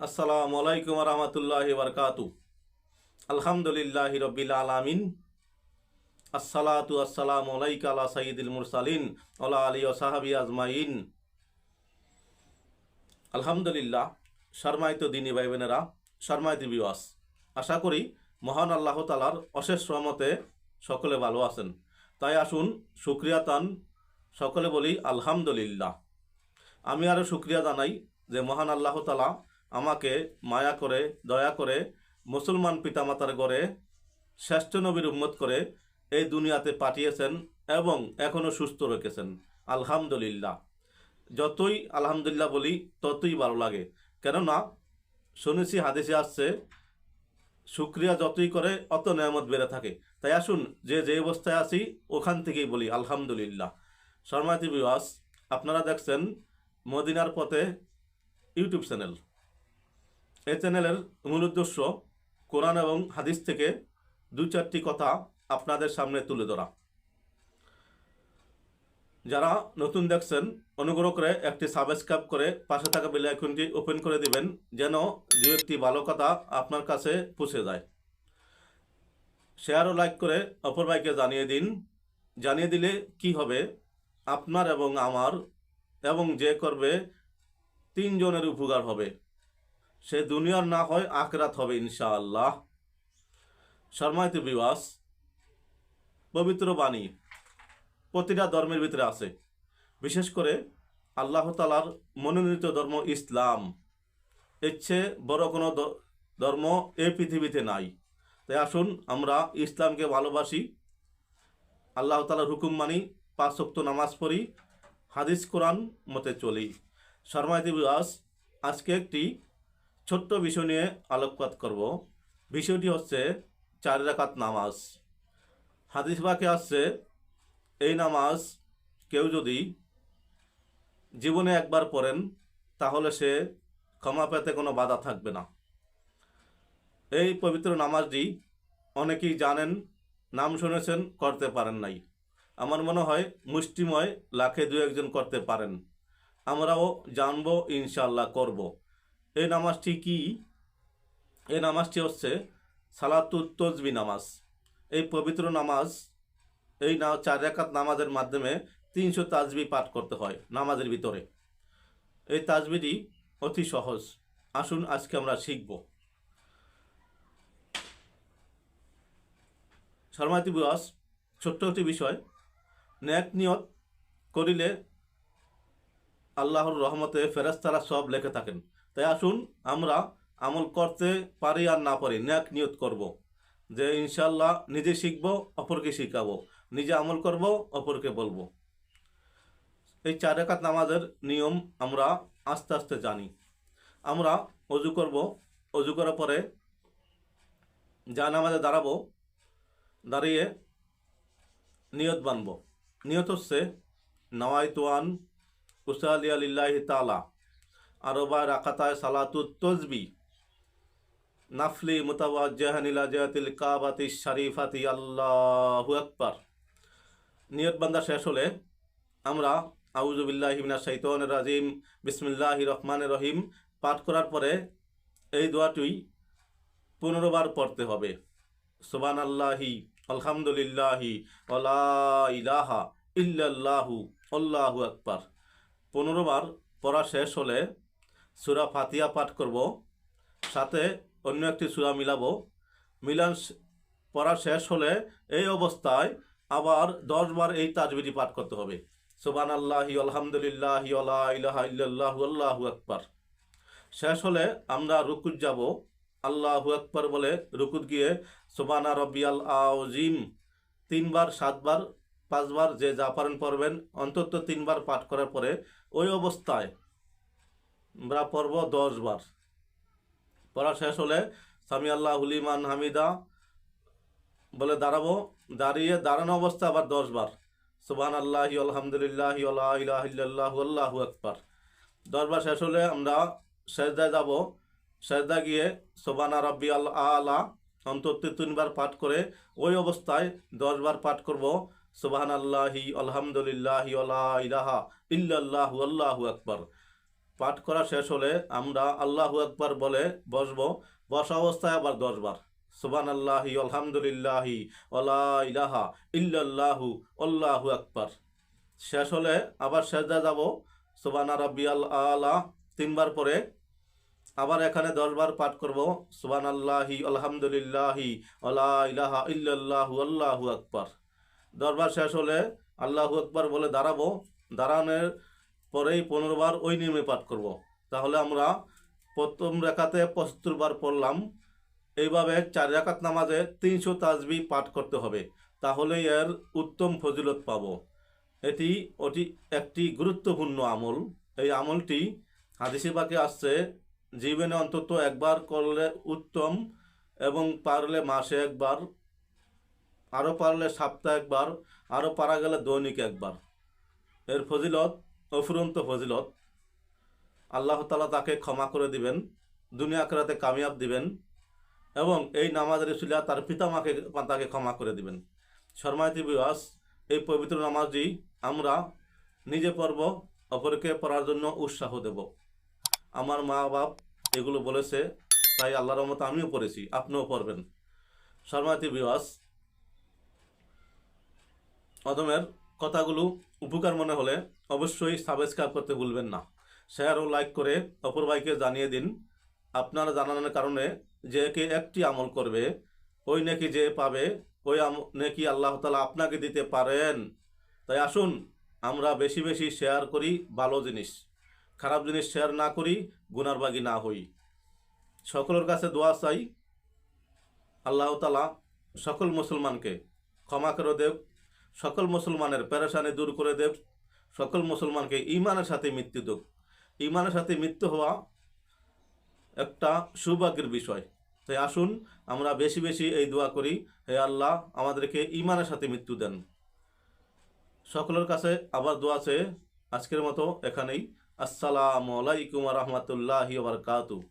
আসসালামু আলাইকুম রহমতুল্লাহি বারকাতু। আলহামদুলিল্লাহি রব্বিল আলামিন। আসসালাতু আসসালামু আলাইকা আলা সাইয়্যিদিল মুরসালিন ওয়ালা আলিহি ওয়া সাহবিহি আজমাইন। আলহামদুলিল্লাহ। সম্মানিত দিনী ভাই বোনেরা, সম্মানিত ভিউয়ার্স, আশা করি মহান আল্লাহ তাআলার অশেষ রহমতে সকলে ভালো আছেন। তাই আসুন শুকরিয়া তান সকলে বলি আলহামদুলিল্লাহ। আমি আরও শুকরিয়া জানাই যে মহান আল্লাহ তাআলা আমাকে মায়া করে দয়া করে মুসলমান পিতামাতার ঘরে শ্রেষ্ঠ নবীর উম্মত করে এই দুনিয়াতে পাঠিয়েছেন এবং এখনও সুস্থ রেখেছেন। আলহামদুলিল্লাহ। যতই আলহামদুলিল্লাহ বলি ততই ভালো লাগে, কেননা শুনেছি হাদিসে আসছে শুকরিয়া যতই করে অত নেয়ামত বেড়ে থাকে। তাই আসুন যে অবস্থায় আছি ওখান থেকেই বলি আলহামদুলিল্লাহ। সম্মানিত ভিউয়ার্স, আপনারা দেখছেন মদিনার পথে ইউটিউব চ্যানেল। এই চ্যানেলের মূল উদ্দেশ্য কোরআন এবং হাদিস থেকে দু চারটি কথা আপনাদের সামনে তুলে ধরা। যারা নতুন দেখছেন অনুগ্রহ করে একটি সাবস্ক্রাইব করে পাশে থাকা বেল আইকনটি ওপেন করে দিবেন, যেন দু একটি ভালো কথা আপনার কাছে পৌঁছে যায়। শেয়ার ও লাইক করে অপর ভাইকে জানিয়ে দিন। জানিয়ে দিলে কি হবে, আপনার এবং আমার এবং যে করবে তিনজনের উপকার হবে। সে দুনিয়ার না হয় আখরাত হবে ইনশাআল্লাহ। সম্মানিত ভিউয়ার্স, পবিত্র বাণী প্রতিটা ধর্মের ভিতরে আছে, বিশেষ করে আল্লাহ তাআলার মনোনীত ধর্ম ইসলাম। এর চেয়ে বড় কোনো ধর্ম এই পৃথিবীতে নাই। তাই আসুন আমরা ইসলামকে ভালোবাসি, আল্লাহ তাআলার হুকুম মানি, 5 ওয়াক্ত নামাজ পড়ি, হাদিস কোরআন মতে চলি। সম্মানিত ভিউয়ার্স, আজকে একটি ছোট্ট বিষয় নিয়ে আলোকপাত করব। বিষয়টি হচ্ছে 4 রাকাত নামাজ। হাদিস বাক্যে আসছে এই নামাজ কেউ যদি জীবনে একবার পড়েন তাহলে সে ক্ষমা পেতে কোনো বাধা থাকবে না। এই পবিত্র নামাজটি অনেকেই জানেন, নাম শুনেছেন, করতে পারেন নাই। আমার মনে হয় মুষ্টিময় লাখে 2-1 করতে পারেন। আমরাও জানবো, ইনশাআল্লাহ করব। এই নামাজটি কি? এই নামাজটি হচ্ছে সালাতুত তসবিহ নামাজ। এই পবিত্র নামাজ, এই 4 রাকাত নামাজের মাধ্যমে 300 তাসবিহ পাঠ করতে হয় নামাজের ভিতরে। এই তাসবিহটি অতি সহজ। আসুন আজকে আমরা শিখব। সম্মানিত ভিউয়ার্স, ছোট্ট একটি বিষয়, নেক নিয়ত করিলে আল্লাহর রহমতে ফেরেশতারা সব লেখে থাকেন। তাই আসুন আমরা আমল করতে পারি আর না পারি, নেক নিয়ত করব যে ইনশাআল্লাহ নিজে শিখব, অপরকে শিখাবো, নিজে আমল করব, অপরকে বলবো। এই 4 রাকাত নামাজের নিয়ম আমরা আস্তে আস্তে জানি। আমরা অজু করব, অজু করার পরে যা নামাজে দাঁড়াবো, দাঁড়িয়ে নিয়ত বানবো। নিয়ত হচ্ছে নাওয়াইতু আন উসাল্লিয়া লিল্লাহি তাআলা আরবা রাকাতায় সালাতুত তসবিহ নাফলি মুতাওয়াজ্জিহান ইলা জিহাতিল কাবাতিশ শরীফাতি আল্লাহু আকবার। নিয়ত বান্দা শেষ হলে আমরা আউযু বিল্লাহি মিনাশ শাইতানির রাজিম বিসমিল্লাহির রহমানির রহিম পাঠ করার পরে এই দোয়াটি 15 বার পড়তে হবে। সুবহানাল্লাহি আলহামদুলিল্লাহি ওয়া লা ইলাহা ইল্লাল্লাহু আল্লাহু আকবার। 15 বার পড়া শেষ হলে সূরা ফাতিহা পাঠ করব, সাথে অন্য একটি সূরা মিলাবো। পড়া শেষ হলে এই অবস্থায় আবার 10 বার এই তাসবিহটি পাঠ করতে হবে। সুবহানাল্লাহি আলহামদুলিল্লাহি ওয়া লা ইলাহা ইল্লাল্লাহু আল্লাহু আকবার। শেষ হলে আমরা রুকুত যাব। আল্লাহু আকবার বলে রুকুত গিয়ে সুবহানা রাব্বিয়াল আযীম 3 বার, 7 বার, 5 বার যে যা পারেন পড়বেন। অন্তত 3 বার পাঠ করার পরে ওই অবস্থায় আমরা পড়ব 10 বার। পড়া শেষ হলে সামি আল্লাহু লিমান হামিদা বলে দাঁড়াবো। দাঁড়ানো অবস্থা আবার 10 বার সুবহানাল্লাহি আলহামদুলিল্লাহি ওয়া লা ইলাহা ইল্লাল্লাহু আল্লাহু আকবার। 10 বার শেষ হলে আমরা সেজদায় যাব। সেজদা গিয়ে সুবহানা রাব্বিয়াল আলা অন্তত 3 বার পাঠ করে ওই অবস্থায় 10 বার পাঠ করব সুবহানাল্লাহি আলহামদুলিল্লাহি ওয়া লা ইলাহা ইল্লাল্লাহু আল্লাহু আকবার। পাঠ করা শেষ হলে আমরা আল্লাহু আকবার বলে বসবো। বসা অবস্থায় আবার 10 বার সুবহানাল্লাহি আলহামদুলিল্লাহি ওয়ালা ইলাহা ইল্লাল্লাহু আল্লাহু আকবার। শেষ হলে আবার সেজদা যাব, সুবহানা রাব্বিয়াল আলা 3 বার পরে আবার এখানে 10 বার পাঠ করব সুবহানাল্লাহি আলহামদুলিল্লাহি ওয়ালা ইলাহা ইল্লাল্লাহু আল্লাহু আকবার। 10 বার শেষ হলে আল্লাহু আকবার বলে দাঁড়াবো। দাঁড়ানোর পরেই 15 বার ওই নিয়মে পাঠ করব। তাহলে আমরা প্রথম রাকাতে 75 বার পড়লাম। এইভাবে 4 রাকাত নামাজে 300 তাসবিহ পাঠ করতে হবে, তাহলে এর উত্তম ফজিলত পাব। এটি একটি গুরুত্বপূর্ণ আমল। এই আমলটি হাদিসে পাকে আসছে জীবনে অন্তত একবার করলে উত্তম, এবং পারলে মাসে একবার, আরও পারলে সপ্তাহে একবার, আরও পারা গেলে দৈনিক একবার। এর ফজিলত অফুরন্ত ফজিলত। আল্লাহ তাআলা তাকে ক্ষমা করে দিবেন, দুনিয়া আখিরাতে কামিয়াব দিবেন, এবং এই নামাজের উসিলা তার পিতামাকে তাকে ক্ষমা করে দিবেন। সম্মানিত ভিউয়ার্স, এই পবিত্র নামাজটি আমরা নিজে পড়ব, অপরকে পড়ার জন্য উৎসাহ দেব। আমার মা বাপ এগুলো বলেছে, তাই আল্লাহর রহমতে আমিও পড়েছি, আপনিও পড়বেন। সম্মানিত ভিউয়ার্স, অদমের কথাগুলো উপকার মনে হলে অবশ্যই সাবস্ক্রাইব করতে ভুলবেন না। শেয়ার ও লাইক করে অপর ভাইকে জানিয়ে দিন। আপনারা জানানোর কারণে যে কে একটি আমল করবে, ওই নেকি যে পাবে, ওই নেকি আল্লাহ তাআলা আপনাকে দিতে পারেন। তাই আসুন আমরা বেশি বেশি শেয়ার করি ভালো জিনিস, খারাপ জিনিস শেয়ার না করি, গুনার বাগী না হই। সকলের কাছে দোয়া চাই, আল্লাহ তাআলা সকল মুসলমানকে ক্ষমা করে দেব, সকল মুসলমানের পেরেশানি দূর করে দেব, সকল মুসলমানকে ঈমানের সাথে মৃত্যু দেব। ঈমানের সাথে মৃত্যু হওয়া একটা সৌভাগ্যের বিষয়। তাই আসুন আমরা বেশি বেশি এই দোয়া করি, হে আল্লাহ আমাদেরকে ঈমানের সাথে মৃত্যু দেন। সকলের কাছে আবার দোয়া চেয়ে আজকের মতো এখানেই। আসসালামু আলাইকুম ওয়া রাহমাতুল্লাহি ওয়া বারাকাতুহু।